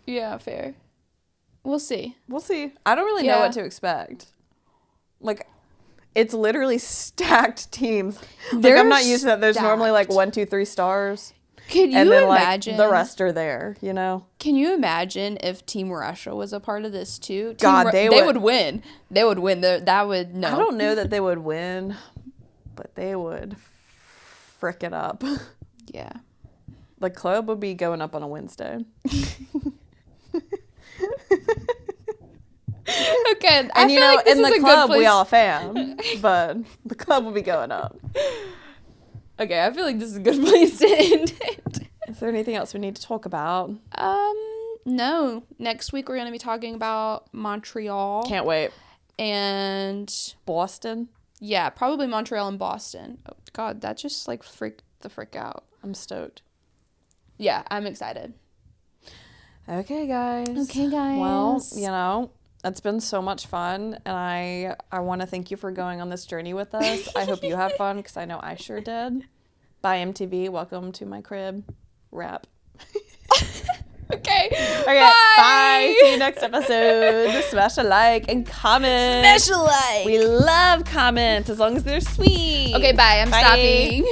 Yeah, fair. We'll see.
I don't really know what to expect. Like, it's literally stacked teams. Like, I'm not used to that. There's normally like 1, 2, 3 stars.
Can you imagine?
Like, the rest are there, you know?
Can you imagine if Team Russia was a part of this too?
God,
they would win. They would win. That would, no.
I don't know that they would win, but they would frick it up.
Yeah.
The club would be going up on a Wednesday.
Okay,
and you know, like in the club we all fam, but the club will be going up.
Okay, I feel like this is a good place to end it.
Is there anything else we need to talk about?
No. Next week we're gonna be talking about Montreal.
Can't wait.
And
Boston.
Yeah, probably Montreal and Boston. Oh God, that just like freaked the frick out.
I'm stoked.
Yeah, I'm excited.
Okay, guys. Well, you know, it's been so much fun, and I want to thank you for going on this journey with us. I hope you had fun, because I know I sure did. Bye, MTV. Welcome to my crib. Wrap.
Okay.
Bye. See you next episode. Smash a like and comment.
Smash a like.
We love comments, as long as they're sweet.
Okay, bye. I'm stopping.